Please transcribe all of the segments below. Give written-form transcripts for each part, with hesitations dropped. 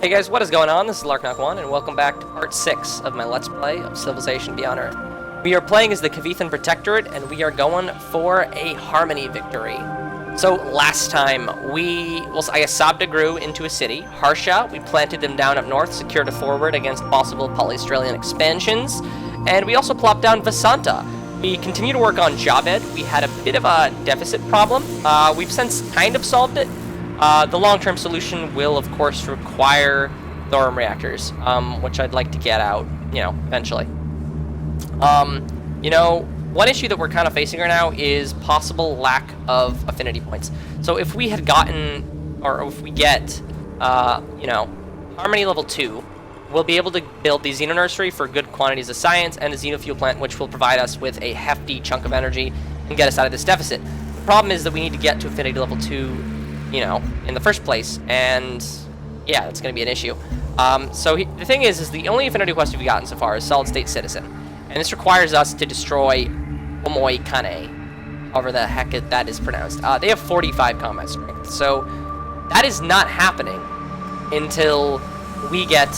Hey guys, what is going on? This is Larknok 1, and welcome back to part 6 of my Let's Play of Civilization Beyond Earth. We are playing as the Kavithan Protectorate, and we are going for a Harmony victory. So, last time, I guess Sabda grew into a city. Harsha, we planted them down up north, secured a forward against possible poly-Australian expansions, and we also plopped down Vasanta. We continue to work on Javed. We had a bit of a deficit problem. We've since kind of solved it. The long-term solution will, of course, require thorium reactors, which I'd like to get out, eventually. One issue that we're kind of facing right now is possible lack of affinity points. So if we had gotten, or if we get, Harmony level 2, we'll be able to build the Xeno Nursery for good quantities of science and a Xenofuel plant, which will provide us with a hefty chunk of energy and get us out of this deficit. The problem is that we need to get to affinity level 2 in the first place, and yeah, that's going to be an issue. The thing is the only affinity quest we've gotten so far is Solid State Citizen, and this requires us to destroy Omoi Kane, however the heck that is pronounced. They have 45 combat strength, so that is not happening until we get,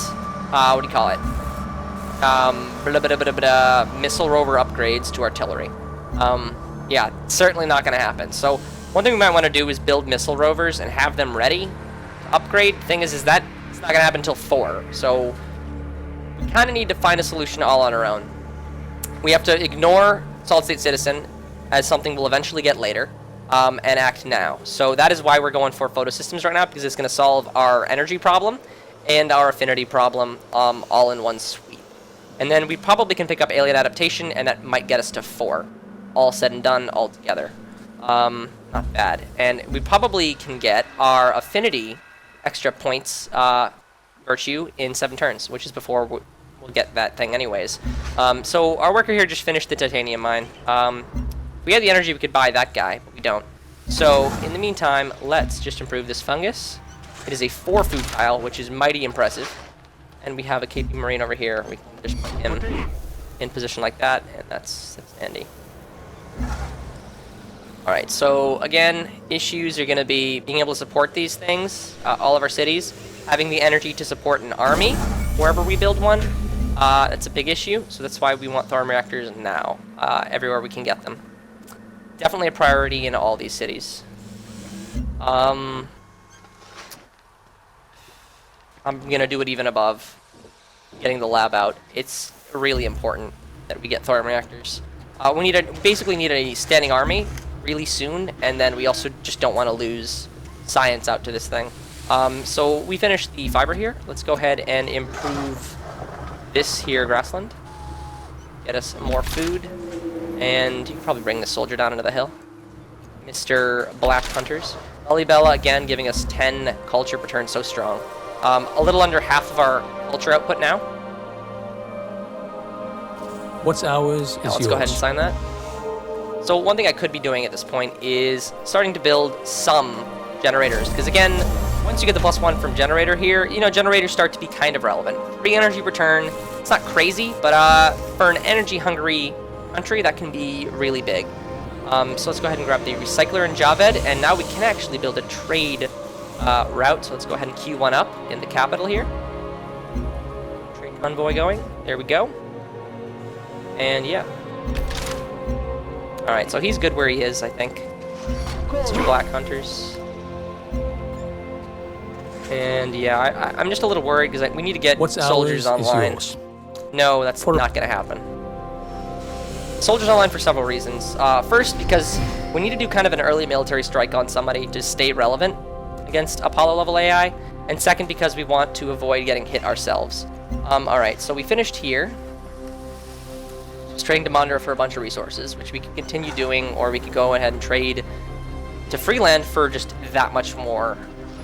missile rover upgrades to artillery. Yeah, certainly not going to happen. So one thing we might want to do is build missile rovers and have them ready to upgrade. Thing is that it's not going to happen until 4. So we kind of need to find a solution all on our own. We have to ignore Solid State Citizen as something we'll eventually get later, and act now. So that is why we're going for photosystems right now, because it's going to solve our energy problem and our affinity problem all in one sweep. And then we probably can pick up alien adaptation, and that might get us to 4, all said and done all together. Not bad. And we probably can get our affinity extra points virtue in 7 turns, which is before we'll get that thing anyways. So our worker here just finished the titanium mine. If we had the energy, we could buy that guy, but we don't. So in the meantime, let's just improve this fungus. It is a 4 food tile, which is mighty impressive. And we have a KP Marine over here. We can just put him in position like that, and that's handy. Alright, so again, issues are going to be being able to support these things, all of our cities, having the energy to support an army wherever we build one. That's a big issue, so that's why we want thorium reactors now, everywhere we can get them. Definitely a priority in all these cities. I'm going to do it even above getting the lab out. It's really important that we get thorium reactors. We basically need a standing army really soon, and then we also just don't want to lose science out to this thing. So we finished the fiber here. Let's go ahead and improve this here grassland. Get us more food, and you can probably bring the soldier down into the hill. Mr. Black Hunters. Bella again giving us 10 culture per turn, so strong. A little under half of our culture output now. What's ours is yours. Let's go ahead and sign that. So one thing I could be doing at this point is starting to build some generators, because again, once you get the +1 from generator here, generators start to be kind of relevant. 3 energy per turn, it's not crazy, but for an energy-hungry country, that can be really big. So let's go ahead and grab the recycler in Javed, and now we can actually build a trade route. So let's go ahead and queue one up in the capital here. Trade convoy going. There we go. And yeah. Alright, so he's good where he is, I think. Mr. Black Hunters. And yeah, I'm just a little worried because we need to get soldiers online. No, that's not going to happen. Soldiers online for several reasons. First, because we need to do kind of an early military strike on somebody to stay relevant against Apollo level AI. And second, because we want to avoid getting hit ourselves. Alright, so we finished here. Just trading to Mondra for a bunch of resources, which we could continue doing, or we could go ahead and trade to Freeland for just that much more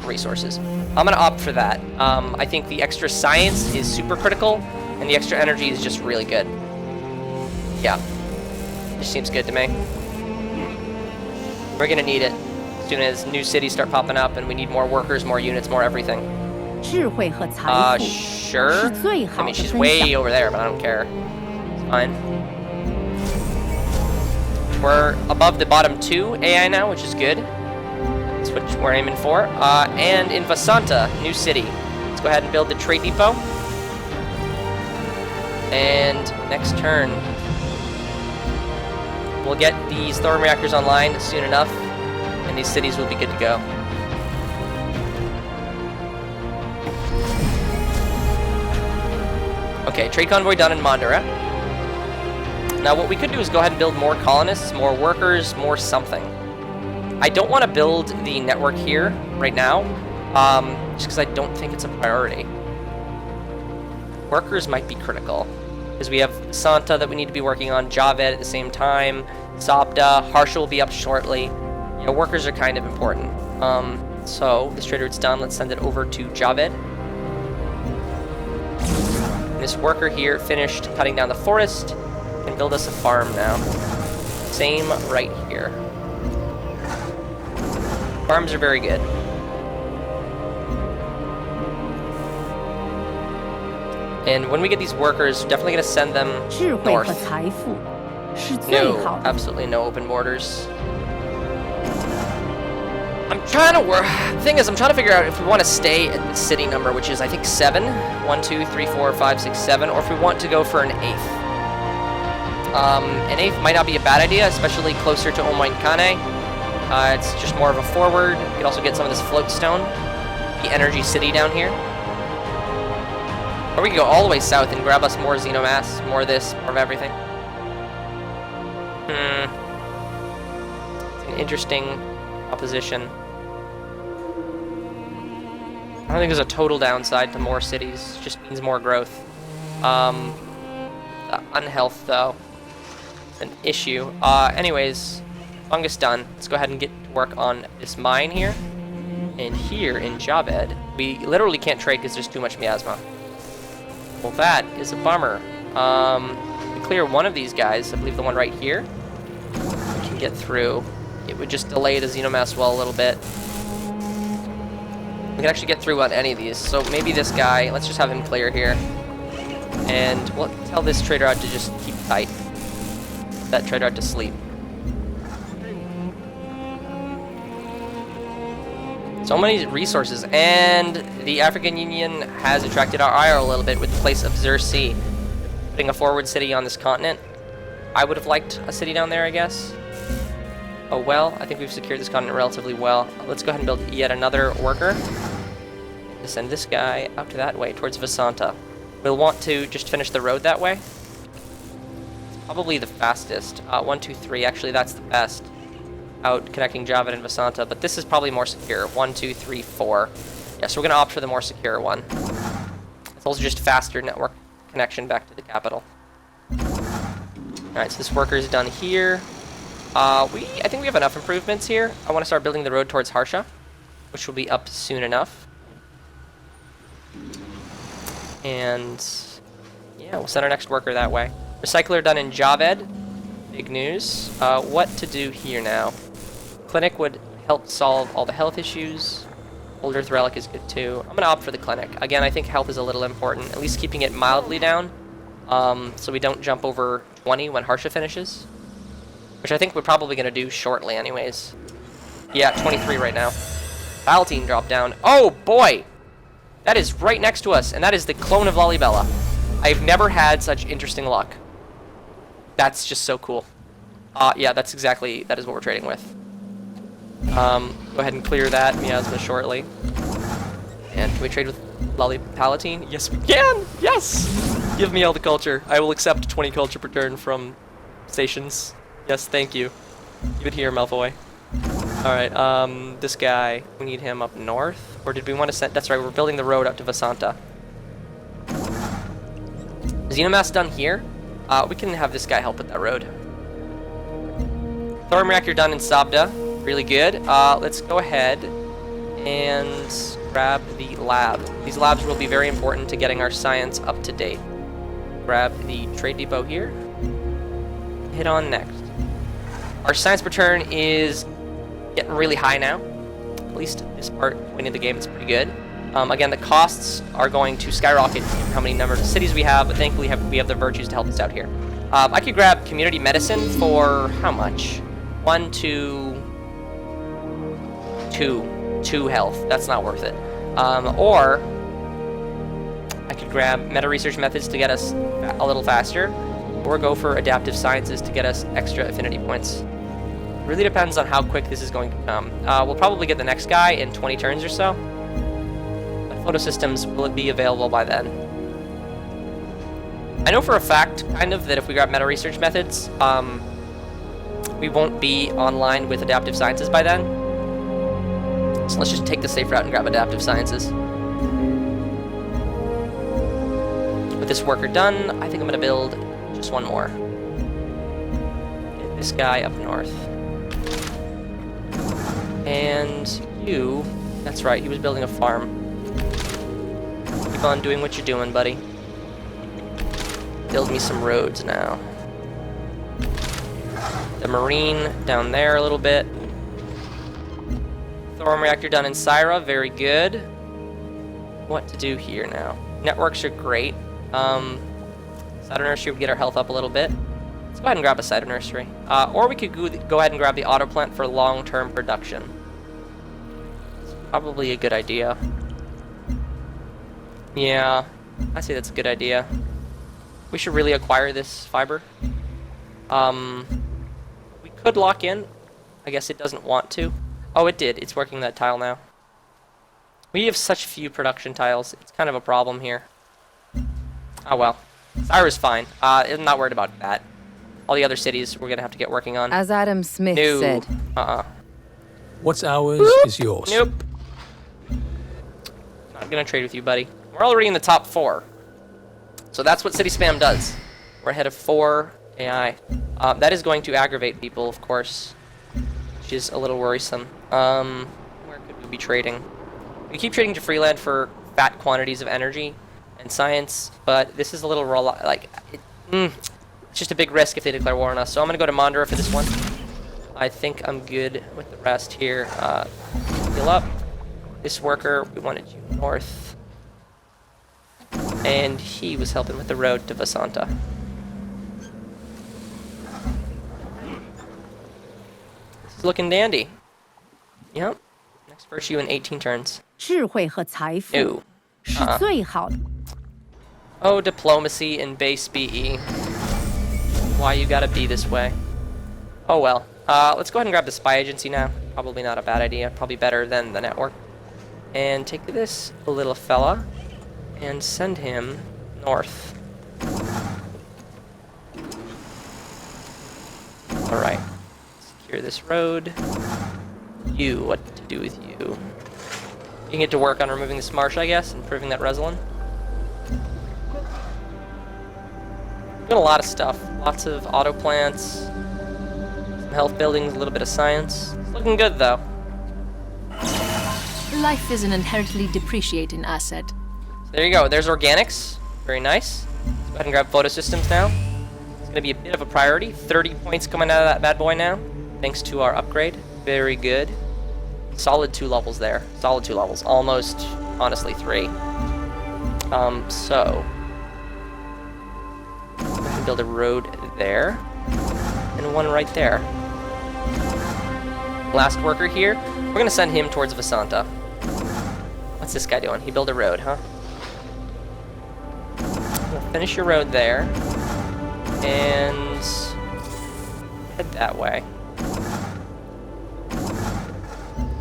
resources. I'm going to opt for that. I think the extra science is super critical, and the extra energy is just really good. Yeah. Just seems good to me. We're going to need it as soon as new cities start popping up, and we need more workers, more units, more everything. Sure. I mean, she's way over there, but I don't care. It's fine. We're above the bottom 2 AI now, which is good. That's what we're aiming for. And in Vasanta, new city. Let's go ahead and build the trade depot. And next turn, we'll get these thorium reactors online soon enough, and these cities will be good to go. Okay, trade convoy done in Mandara. Now what we could do is go ahead and build more colonists, more workers, more something. I don't want to build the network here right now, just because I don't think it's a priority. Workers might be critical, because we have Santa that we need to be working on, Javed at the same time, Sabda, Harsha will be up shortly. You know, workers are kind of important. So this trader it's done, let's send it over to Javed. This worker here finished cutting down the forest, can build us a farm now. Same right here. Farms are very good. And when we get these workers, definitely going to send them north. No, absolutely no open borders. I'm trying to work. Thing is, I'm trying to figure out if we want to stay at the city number, which is I think 7. 1, 2, 3, 4, 5, 6, 7, or if we want to go for an 8th. An 8th might not be a bad idea, especially closer to Omain Kane. It's just more of a forward. You can also get some of this float stone, the energy city down here. Or we can go all the way south and grab us more xenomass, more of this, more of everything. It's an interesting proposition. I don't think there's a total downside to more cities. It just means more growth. Unhealth, though, is an issue. Anyways, fungus done. Let's go ahead and get to work on this mine here. And here in Javed, we literally can't trade because there's too much miasma. Well, that is a bummer. We clear one of these guys, I believe the one right here. We can get through. It would just delay the xenomass well a little bit. We can actually get through on any of these. So maybe this guy, let's just have him clear here. And we'll tell this trader out to just keep tight. That trader out to sleep. So many resources, and the African Union has attracted our ire a little bit with the place of Xerxes. Putting a forward city on this continent. I would have liked a city down there, I guess. Oh well, I think we've secured this continent relatively well. Let's go ahead and build yet another worker. To send this guy out to that way, towards Vasanta. We'll want to just finish the road that way. It's probably the fastest. 1, 2, 3, actually that's the best. Out connecting Javed and Vasanta, but this is probably more secure. 1, 2, 3, 4. Yeah, so we're going to opt for the more secure one. It's also just faster network connection back to the capital. Alright, so this worker is done here. I think we have enough improvements here. I want to start building the road towards Harsha, which will be up soon enough. And yeah, we'll send our next worker that way. Recycler done in Javed. Big news. What to do here now? Clinic would help solve all the health issues. Old Earth Relic is good too. I'm going to opt for the clinic. Again, I think health is a little important, at least keeping it mildly down, so we don't jump over 20 when Harsha finishes. Which I think we're probably going to do shortly anyways. Yeah, 23 right now. Palatine dropped down. Oh boy! That is right next to us, and that is the clone of Lalibela. I've never had such interesting luck. That's just so cool. Yeah, that is what we're trading with. Go ahead and clear that miasma shortly. And can we trade with Palatine? Yes, we can! Yes! Give me all the culture. I will accept 20 culture per turn from stations. Yes, thank you. Keep it here, Malfoy. Alright, this guy, we need him up north? Or did we want to send... That's right, we're building the road up to Vasanta. Xenomass done here. We can have this guy help with that road. Thorium reactor done in Sabda. Really good. Let's go ahead and grab the lab. These labs will be very important to getting our science up to date. Grab the trade depot here. Hit on next. Our science per turn is getting really high now. At least this point in the game is pretty good. Again, the costs are going to skyrocket how many number of cities we have, but thankfully we have the virtues to help us out here. I could grab community medicine for how much? 1, 2 health. That's not worth it. Or could grab meta research methods to get us a little faster, or go for adaptive sciences to get us extra affinity points. Really depends on how quick this is going to come. We'll probably get the next guy in 20 turns or so. But photosystems, will it be available by then? I know for a fact, kind of, that if we grab meta research methods, we won't be online with adaptive sciences by then. So let's just take the safe route and grab adaptive sciences. With this worker done, I think I'm going to build just one more. Get this guy up north. And you, that's right, he was building a farm. Keep on doing what you're doing, buddy. Build me some roads now. The marine down there a little bit. Thorium reactor done in Syra, very good. What to do here now? Networks are great. Cyto nursery would get our health up a little bit. Let's go ahead and grab a cyto nursery. Or we could go ahead and grab the auto plant for long-term production. It's probably a good idea. Yeah, I say that's a good idea. We should really acquire this fiber. We could lock in. I guess it doesn't want to. Oh, it did. It's working that tile now. We have such few production tiles. It's kind of a problem here. Oh well. Syra's fine. I'm not worried about that. All the other cities we're going to have to get working on. As Adam Smith No. said. What's ours is yours. Nope. Not going to trade with you, buddy. We're already in the top 4. So that's what city spam does. We're ahead of 4 AI. That is going to aggravate people, of course, which is a little worrisome. Where could we be trading? We keep trading to Freeland for fat quantities of energy and science, but this is a little it's just a big risk if they declare war on us. So I'm going to go to Mondra for this one. I think I'm good with the rest here. Heal up. This worker, we wanted you north. And he was helping with the road to Vasanta. This is looking dandy. Yep. Next verse you in 18 turns. 智慧和财富 No. 是最好的。 Oh, diplomacy and base BE. Why you gotta be this way? Oh well. Let's go ahead and grab the spy agency now. Probably not a bad idea. Probably better than the network. And take this little fella and send him north. Alright. Secure this road. You, what to do with you? You can get to work on removing this marsh, I guess, and improving that Resolin. Doing a lot of stuff. Lots of auto plants, some health buildings, a little bit of science. It's looking good, though. Life is an inherently depreciating asset. So there you go. There's organics. Very nice. Let's go ahead and grab photosystems now. It's going to be a bit of a priority. 30 points coming out of that bad boy now, thanks to our upgrade. Very good. Solid 2 levels there. Solid 2 levels. Almost, honestly, 3. So we can build a road there and one right there. Last worker here. We're going to send him towards Vasanta. What's this guy doing? He built a road, huh? We'll finish your road there. And head that way.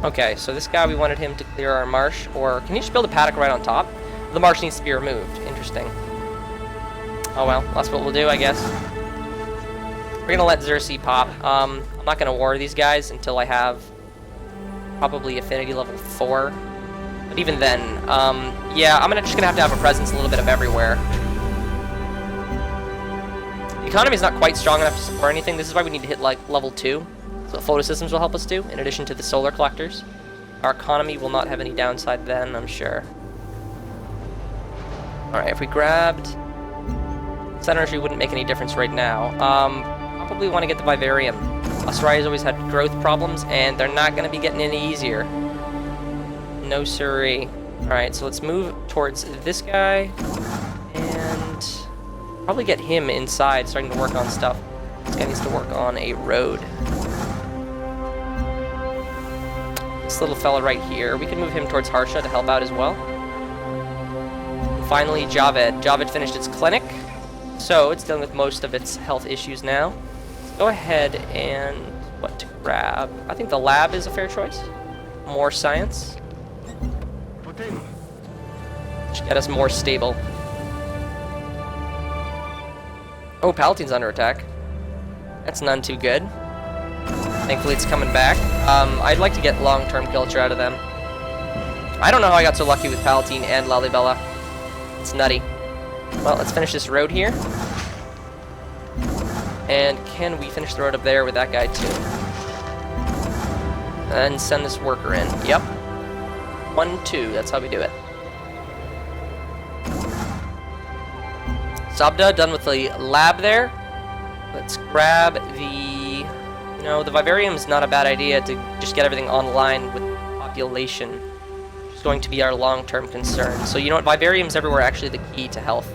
Okay, so this guy, we wanted him to clear our marsh, or can you just build a paddock right on top? The marsh needs to be removed. Interesting. Oh well, that's what we'll do, I guess. We're gonna let Xerxes pop. I'm not gonna war these guys until I have probably affinity level 4. But even then, yeah, I'm just gonna have a presence a little bit of everywhere. The economy's not quite strong enough to support anything. This is why we need to hit like level 2. So photosystems will help us do, in addition to the solar collectors. Our economy will not have any downside then, I'm sure. Alright, if we grabbed Synergy wouldn't make any difference right now. Probably want to get the Vivarium. Australia's always had growth problems, and they're not going to be getting any easier. No siree. Alright, so let's move towards this guy, and probably get him inside, starting to work on stuff. This guy needs to work on a road. This little fella right here, we can move him towards Harsha to help out as well. finally, Javed. Javed finished its clinic, so it's dealing with most of its health issues now. Let's go ahead and what to grab? I think the lab is a fair choice. More science. Should get us more stable. Oh, Palatine's under attack. That's none too good. Thankfully, it's coming back. I'd like to get long-term culture out of them. I don't know how I got so lucky with Palatine and Lalibela. It's nutty. Well, let's finish this road here. And can we finish the road up there with that guy too? And send this worker in. Yep. 1, 2. That's how we do it. Zabda, done with the lab there. Let's grab the... You know, the Vivarium is not a bad idea to just get everything online with population. Which is going to be our long-term concern. So you know what? Vivariums everywhere are actually the key to health.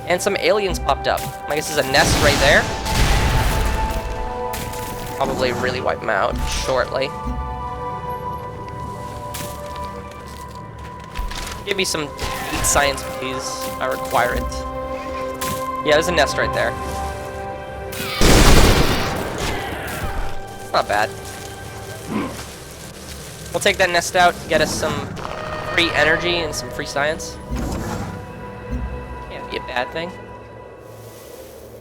And some aliens popped up. I guess there's a nest right there. Probably really wipe them out shortly. Give me some science, please. I require it. Yeah, there's a nest right there. Not bad. We'll take that nest out to get us some free energy and some free science. Can't be a bad thing.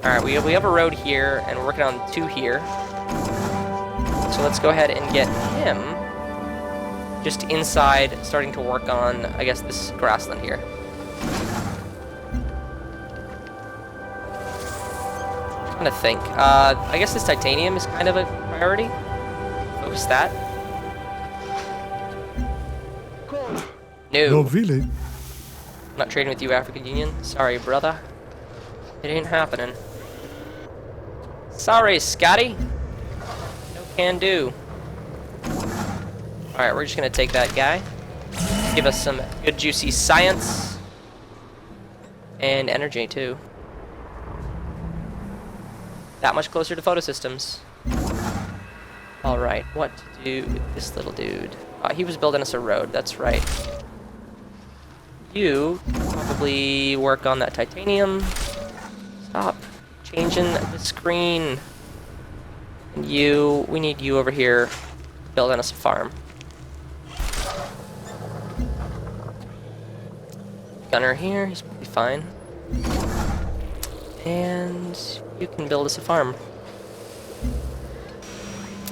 Alright, we have a road here, and we're working on 2 here. So let's go ahead and get him just inside, starting to work on, I guess, this grassland here. I'm trying to think. I guess this titanium is kind of a priority. Focus that. No. really. I'm not trading with you, African Union. Sorry, brother. It ain't happening. Sorry, Scotty. No can do. Alright, we're just gonna take that guy. Give us some good juicy science. And energy too. That much closer to photosystems. Alright, what to do with this little dude? He was building us a road, that's right. You probably work on that titanium. Stop changing the screen. And you, we need you over here building us a farm. Gunner here, he's probably fine. And you can build us a farm.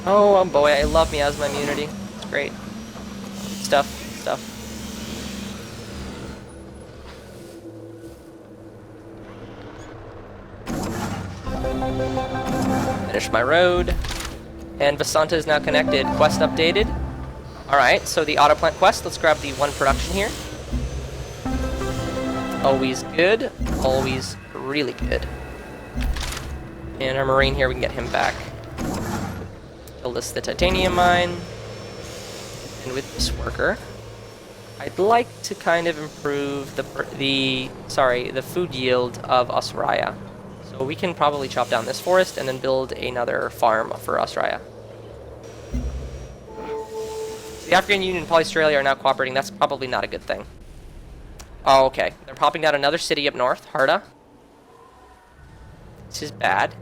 Oh boy, I love miasma immunity. It's great. Stuff. Finish my road. And Vasanta is now connected. Quest updated. Alright, so the auto plant quest, let's grab the 1 production here. Always good. Always really good. And our marine here, we can get him back. Build us the titanium mine. And with this worker, I'd like to kind of improve the food yield of Osraya. So we can probably chop down this forest and then build another farm for Osraya. The African Union and Polystralia are now cooperating. That's probably not a good thing. Oh, okay. They're popping out another city up north, Harda. This is bad.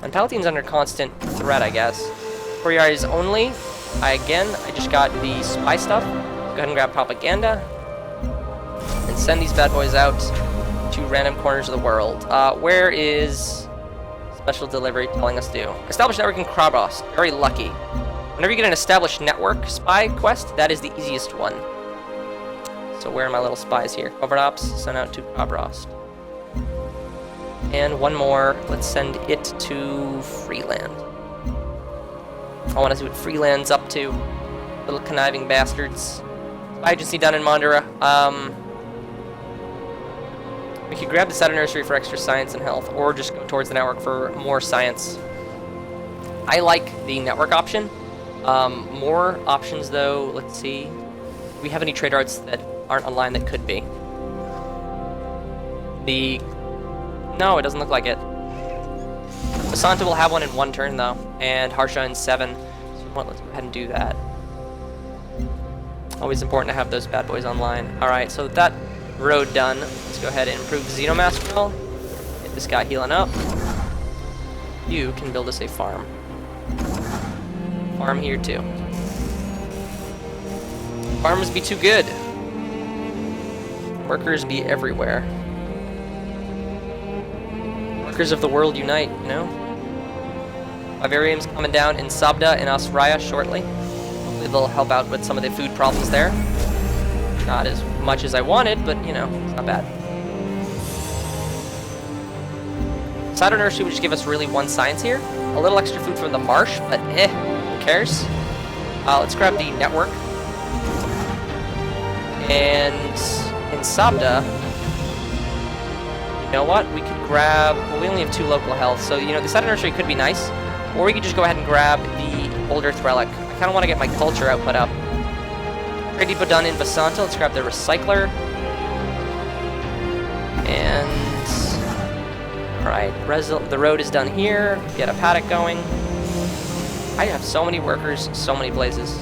And Palatine's under constant threat, I guess. Couriers only. I just got the spy stuff. Go ahead and grab propaganda. And send these bad boys out to random corners of the world. Where is special delivery telling us to do? Establish network in Krabrost. Very lucky. Whenever you get an established network spy quest, that is the easiest one. So where are my little spies here? Covert Ops, send out to Krabrost. And one more. Let's send it to Freeland. I want to see what Freeland's up to. Little conniving bastards. Spy agency down in Mandara. We could grab the Saturn Nursery for extra science and health, or just go towards the network for more science. I like the network option. More options, though. Let's see. Do we have any trade arts that aren't online that could be? No, it doesn't look like it. Basanta will have one in 1 turn, though, and Harsha in 7. So let's go ahead and do that. Always important to have those bad boys online. Alright, so with that road done, let's go ahead and improve the Xenomass Grill. Get this guy healing up. You can build us a farm. Farm here too. Farmers be too good. Workers be everywhere. Workers of the world unite, you know? Vivarium's coming down in Sabda and Asraya shortly. Hopefully they'll help out with some of the food problems there. Not as much as I wanted, but you know, it's not bad. Saturn Nursery would just give us really one science here. A little extra food from the marsh, but who cares? Let's grab the network. And in Sabda, you know what? We could grab, well, we only have 2 local health, so you know, the Saturn Nursery could be nice. Or we could just go ahead and grab the Old Earth Relic. I kind of want to get my culture output up. Trade depot done in Vasanta. Let's grab the recycler. And alright, the road is done here. Get a paddock going. I have so many workers, so many places.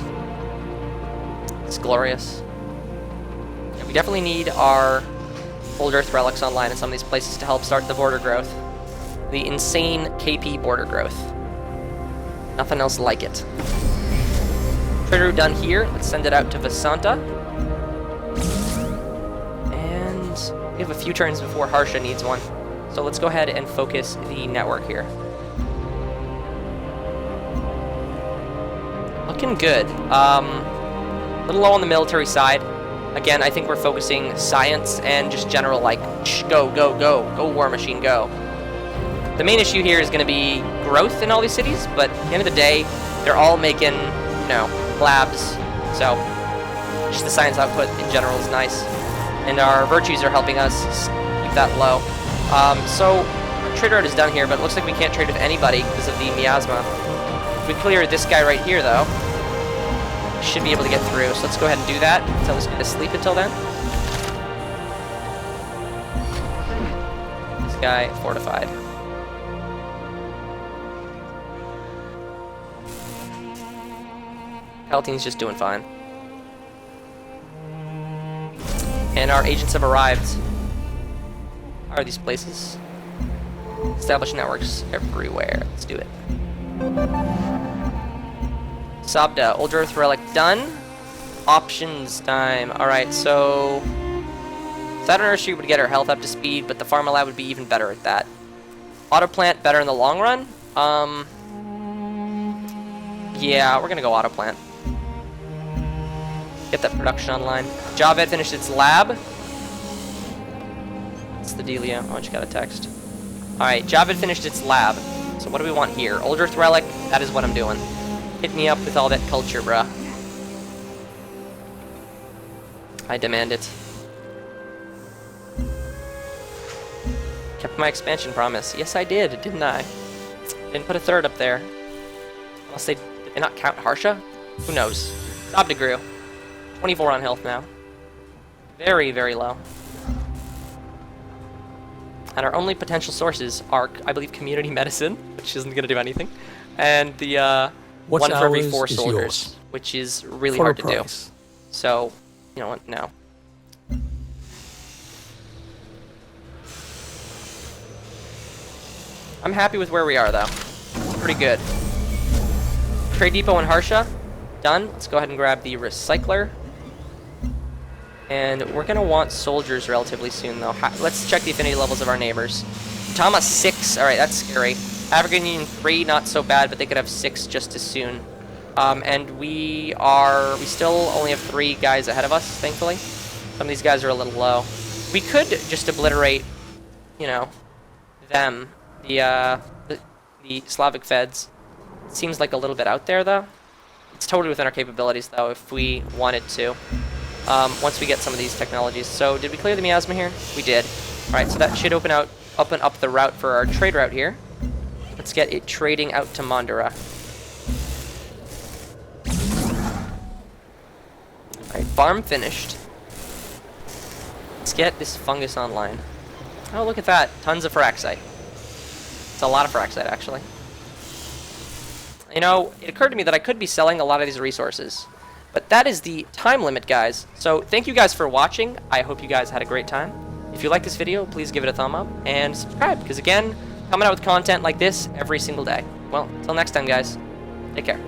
It's glorious. Yeah, we definitely need our Old Earth relics online in some of these places to help start the border growth. The insane KP border growth. Nothing else like it. Trade route done here. Let's send it out to Vasanta. And we have a few turns before Harsha needs one. So let's go ahead and focus the network here. Looking good. A little low on the military side. Again, I think we're focusing science and just general, like, go, go, go. Go, war machine, go. The main issue here is going to be growth in all these cities, but at the end of the day, they're all making, you know, labs. So, just the science output in general is nice. And our virtues are helping us keep that low. So, our trade route is done here, but it looks like we can't trade with anybody because of the miasma. If we clear this guy right here, though, we should be able to get through. So let's go ahead and do that. Tell this guy to sleep until then. This guy fortified. Palatine's just doing fine. And our agents have arrived. How are these places? Establish networks everywhere. Let's do it. Sabda, Old Earth Relic done. Options time. Alright, so Saturn Nursery would get our health up to speed, but the Pharma Lab would be even better at that. Auto Plant better in the long run? Yeah, we're gonna go Auto Plant. Get that production online. Javed finished its lab. What's the dealio? Oh, I just got a text. Alright, Javed finished its lab. So what do we want here? Old Earth Relic, that is what I'm doing. Hit me up with all that culture, bruh. I demand it. Kept my expansion promise. Yes, I did, didn't I? Didn't put a third up there. Unless did they not count Harsha? Who knows? Sabda grew. 24 on health now. Very, very low. And our only potential sources are, I believe, community medicine, which isn't going to do anything, and the What's 1 for every 4 ours is soldiers, yours. which is really For hard a to do. price. So, you know what? No. I'm happy with where we are, though. Pretty good. Trade depot in Harsha, done. Let's go ahead and grab the recycler. And we're going to want soldiers relatively soon, though. Let's check the affinity levels of our neighbors. Tama 6. Alright, that's scary. African Union 3, not so bad, but they could have 6 just as soon. And we still only have 3 guys ahead of us, thankfully. Some of these guys are a little low. We could just obliterate, you know, them. The Slavic Feds. It seems like a little bit out there, though. It's totally within our capabilities, though, if we wanted to. Once we get some of these technologies. So, did we clear the miasma here? We did. Alright, so that should open up the route for our trade route here. Let's get it trading out to Mandara. Alright, farm finished. Let's get this fungus online. Oh, look at that. Tons of Feraxite. It's a lot of Feraxite, actually. You know, it occurred to me that I could be selling a lot of these resources. But that is the time limit, guys. So thank you guys for watching. I hope you guys had a great time. If you like this video, please give it a thumb up and subscribe, because again, coming out with content like this every single day. Well, until next time, guys, take care.